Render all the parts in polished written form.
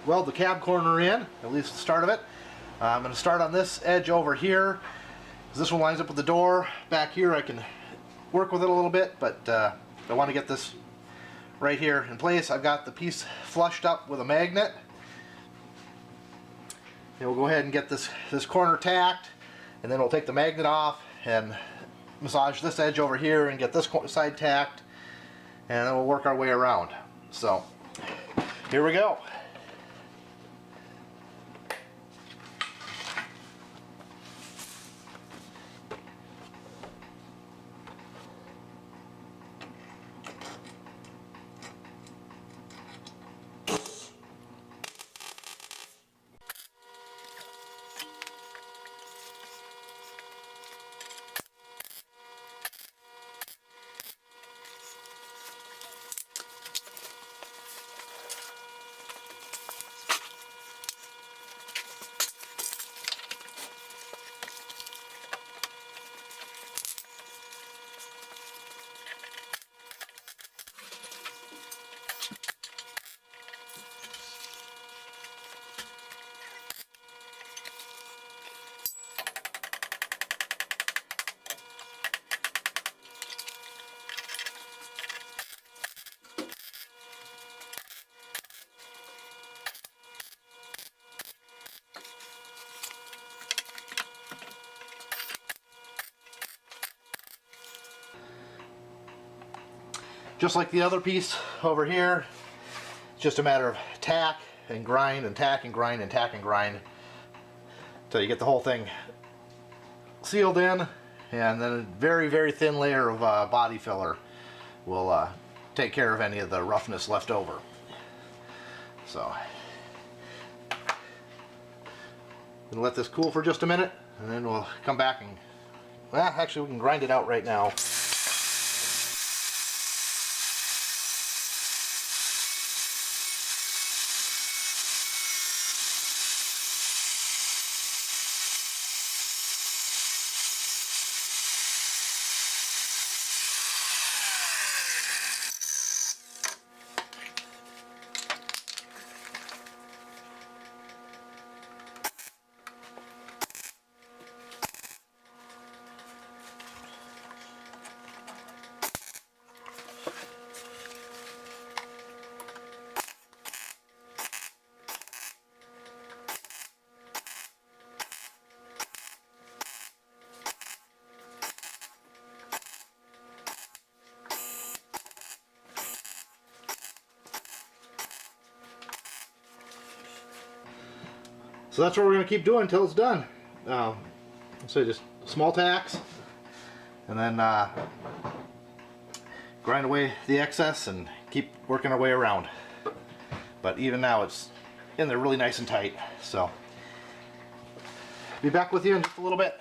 weld the cab corner in, at least the start of it. I'm going to start on this edge over here, because this one lines up with the door. Back here I can work with it a little bit, but I want to get this right here in place. I've got the piece flushed up with a magnet. And we'll go ahead and get this corner tacked, and then we'll take the magnet off and massage this edge over here and get this side tacked, and then we'll work our way around. So here we go. Just like the other piece over here, it's just a matter of tack and grind and tack and grind and tack and grind until you get the whole thing sealed in, and then a very, very thin layer of body filler will take care of any of the roughness left over. So I'm gonna let this cool for just a minute, and then we'll come back and, well, actually we can grind it out right now. So that's what we're going to keep doing until it's done. So just small tacks, and then grind away the excess and keep working our way around. But even now it's in there really nice and tight. So be back with you in just a little bit.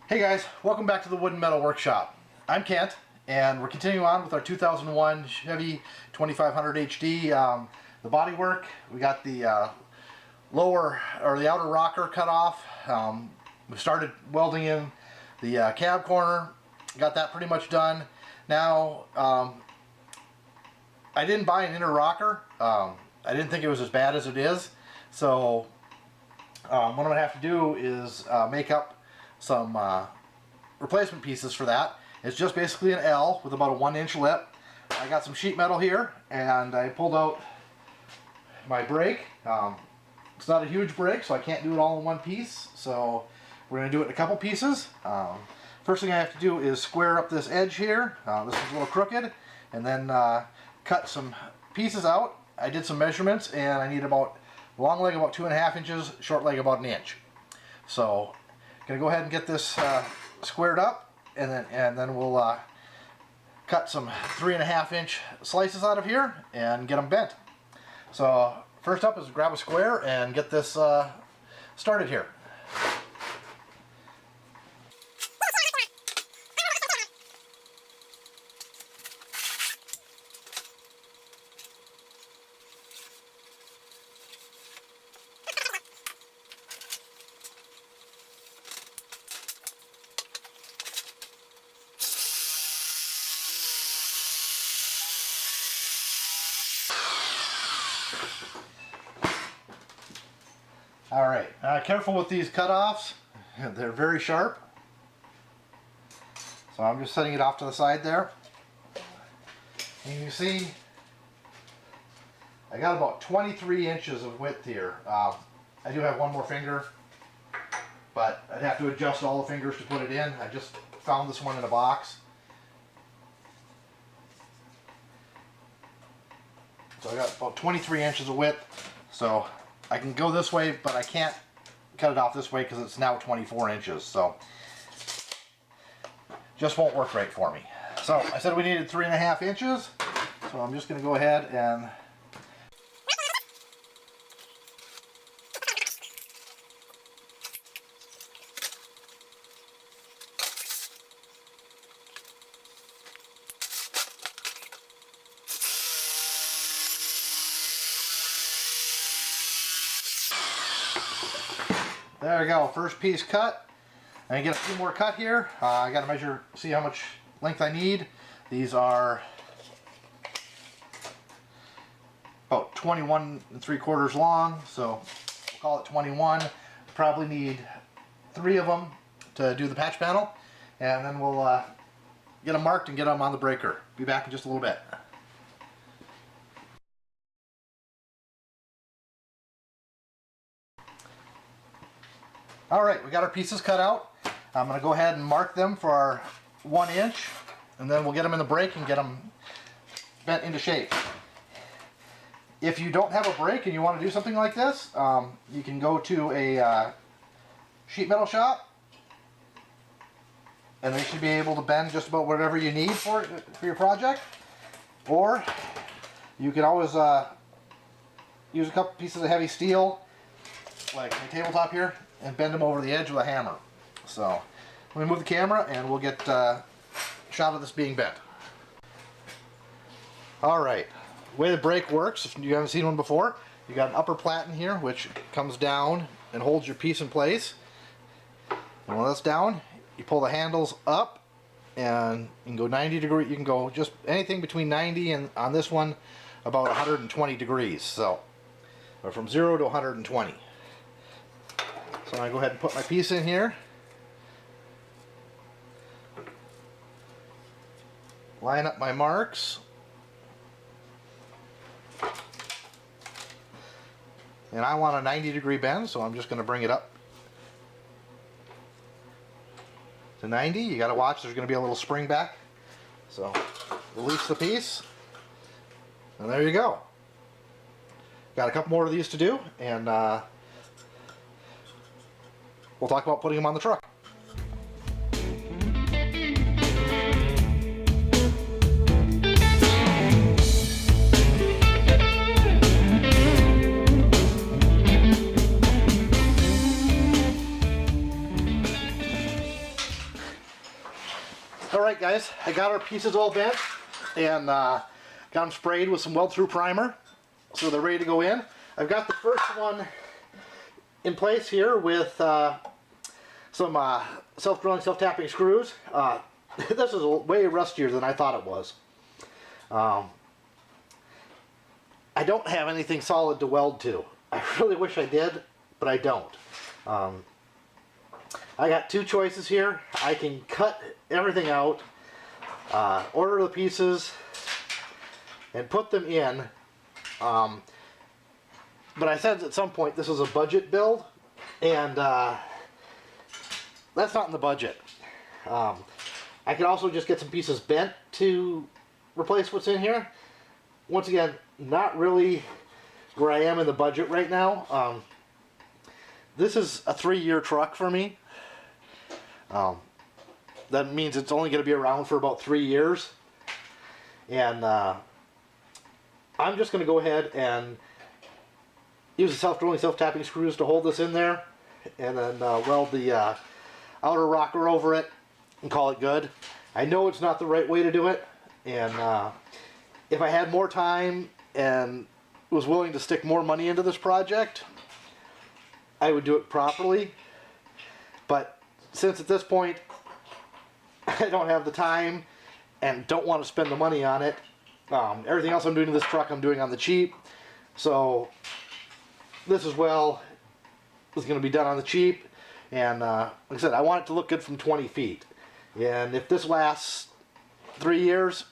Hey guys, welcome back to the Wood and Metal Workshop. I'm Kent, and we're continuing on with our 2001 Chevy 2500 HD. The body work, we got the lower, or the outer rocker cut off. We started welding in the cab corner, got that pretty much done. Now, I didn't buy an inner rocker. I didn't think it was as bad as it is. So what I'm going to have to do is make up some replacement pieces for that. It's just basically an L with about a 1-inch lip. I got some sheet metal here, and I pulled out my brake. It's not a huge brake, so I can't do it all in one piece, so we're going to do it in a couple pieces. First thing I have to do is square up this edge here. This is a little crooked, and then cut some pieces out. I did some measurements, and I need about long leg about 2.5 inches, short leg about 1 inch. So I'm going to go ahead and get this squared up, and then we'll cut some 3.5-inch slices out of here and get them bent. So first up is grab a square and get this started here. Alright, careful with these cutoffs. They're very sharp. So I'm just setting it off to the side there. And you see, I got about 23 inches of width here. I do have one more finger, but I'd have to adjust all the fingers to put it in. I just found this one in a box. So I got about 23 inches of width. So I can go this way, but I can't cut it off this way because it's now 24 inches. So just won't work right for me. So I said we needed 3.5 inches. So I'm just going to go ahead and there we go, first piece cut. I get a few more cut here. I got to measure, see how much length I need. These are about 21 3/4 long, so we'll call it 21. Probably need 3 of them to do the patch panel, and then we'll get them marked and get them on the breaker. Be back in just a little bit. Alright, we got our pieces cut out. I'm going to go ahead and mark them for our 1 inch, and then we'll get them in the brake and get them bent into shape. If you don't have a brake and you want to do something like this, you can go to a sheet metal shop, and they should be able to bend just about whatever you need for your project. Or you can always use a couple pieces of heavy steel, like my tabletop here, and bend them over the edge with a hammer. So let me move the camera and we'll get a shot of this being bent. Alright, the way the brake works, if you haven't seen one before, you got an upper platen here which comes down and holds your piece in place. And when that's down, you pull the handles up and you can go 90 degrees. You can go just anything between 90 and on this one about 120 degrees. So from 0 to 120. So I'm going to go ahead and put my piece in here. Line up my marks. And I want a 90-degree bend, so I'm just going to bring it up to 90. You got to watch, there's going to be a little spring back. So release the piece. And there you go. Got a couple more of these to do, and we'll talk about putting them on the truck. Alright guys, I got our pieces all bent and got them sprayed with some weld-through primer, so they're ready to go in. I've got the first one in place here with some self-drilling, self-tapping screws. This is way rustier than I thought it was. I don't have anything solid to weld to. I really wish I did, but I don't. I got 2 choices here. I can cut everything out, order the pieces, and put them in. But I said at some point this was a budget build, and that's not in the budget. I could also just get some pieces bent to replace what's in here. Once again, not really where I am in the budget right now. This is a 3-year truck for me. That means it's only going to be around for about 3 years. And I'm just going to go ahead and use the self-drilling, self-tapping screws to hold this in there, and then weld the outer rocker over it and call it good. I know it's not the right way to do it, and if I had more time and was willing to stick more money into this project, I would do it properly. But since at this point I don't have the time and don't want to spend the money on it, everything else I'm doing to this truck I'm doing on the cheap. So this as well is going to be done on the cheap. And like I said, I want it to look good from 20 feet. And if this lasts 3 years,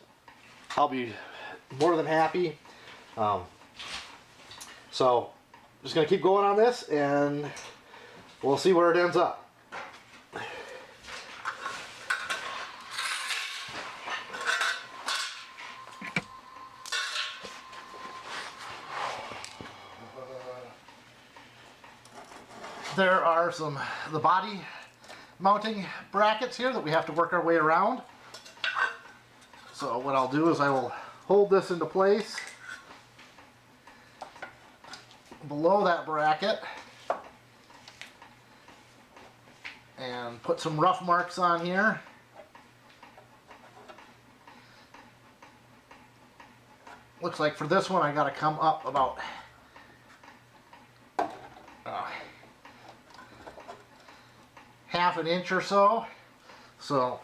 I'll be more than happy. So just going to keep going on this, and we'll see where it ends up. There are the body mounting brackets here that we have to work our way around. So what I'll do is I will hold this into place below that bracket and put some rough marks on here. Looks like for this one I got to come up about half an inch or so. So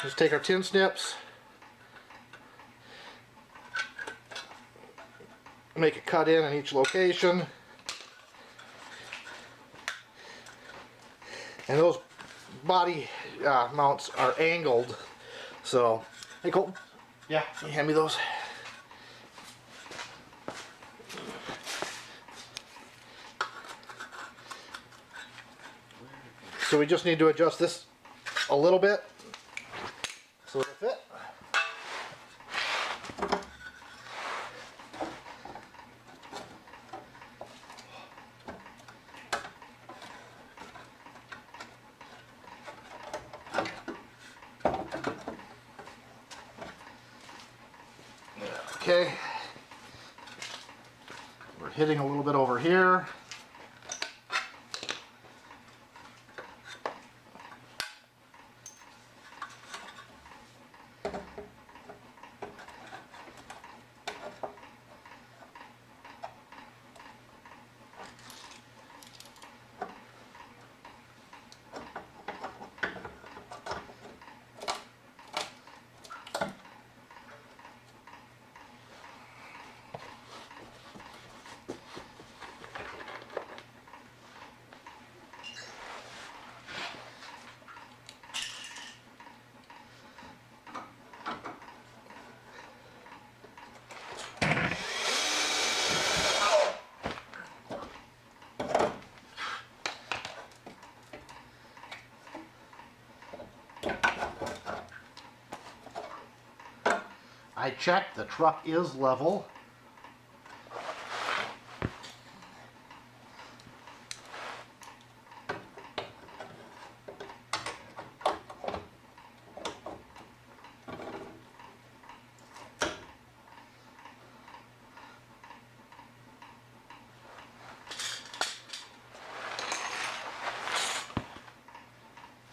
just take our tin snips, make a cut in each location, and those body mounts are angled. So, hey Colton, yeah, can you hand me those? So we just need to adjust this a little bit so it'll fit. Okay, we're hitting a little bit over here. I checked, the truck is level.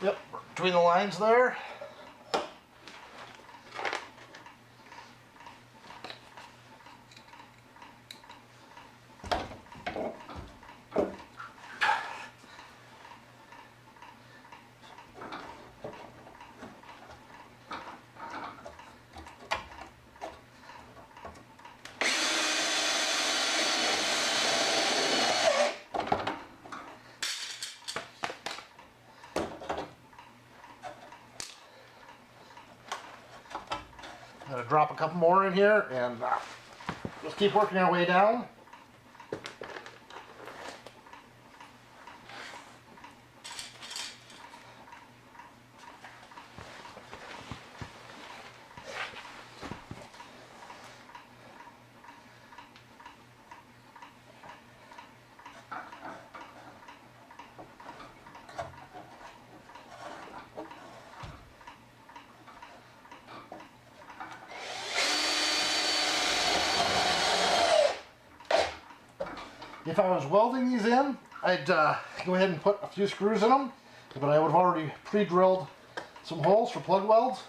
Yep, between the lines there. Gonna drop a couple more in here and just keep working our way down. If I was welding these in, I'd go ahead and put a few screws in them, but I would have already pre-drilled some holes for plug welds.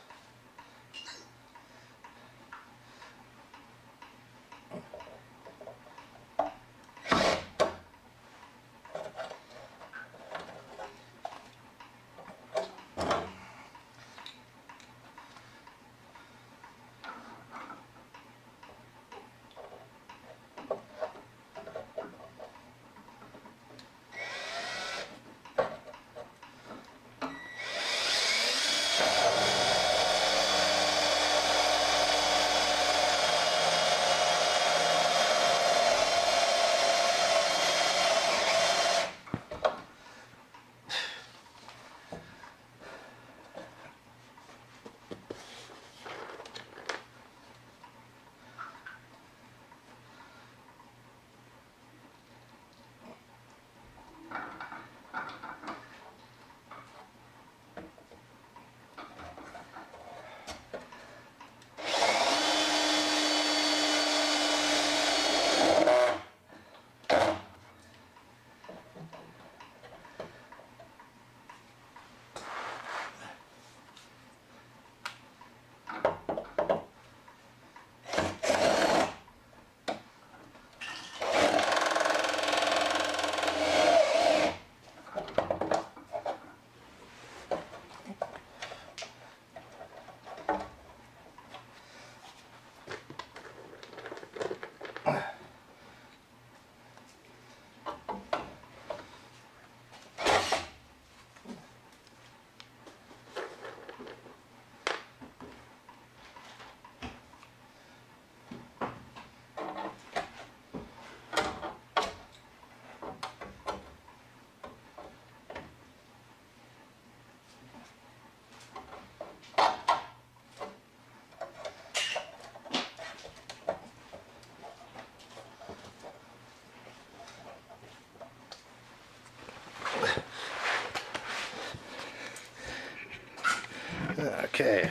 Okay.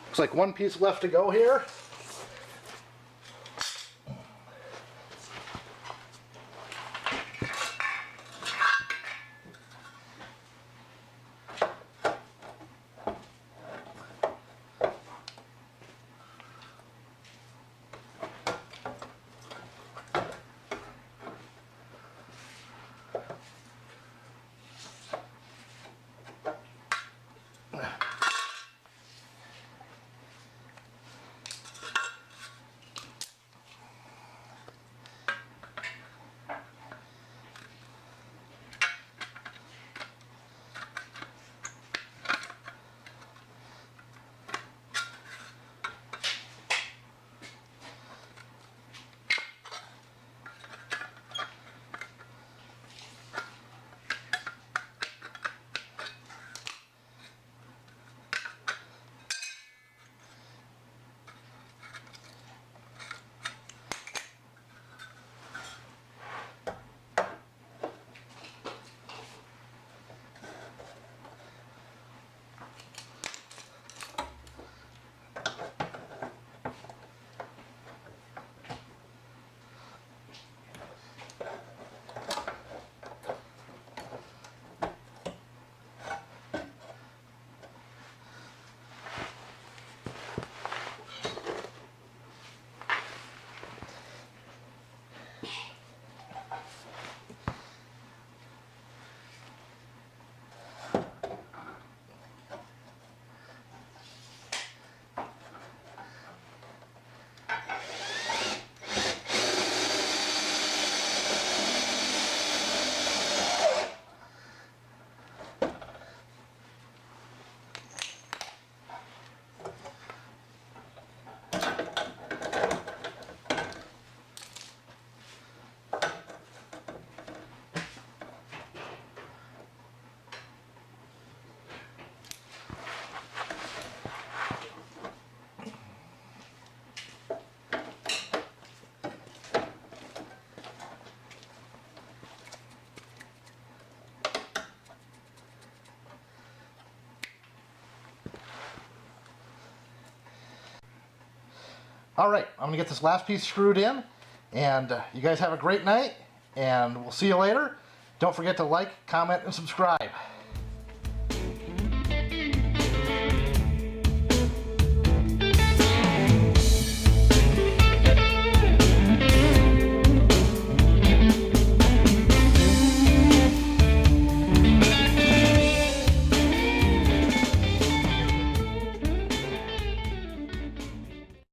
Looks like one piece left to go here. All right, I'm gonna get this last piece screwed in, and you guys have a great night, and we'll see you later. Don't forget to like, comment, and subscribe.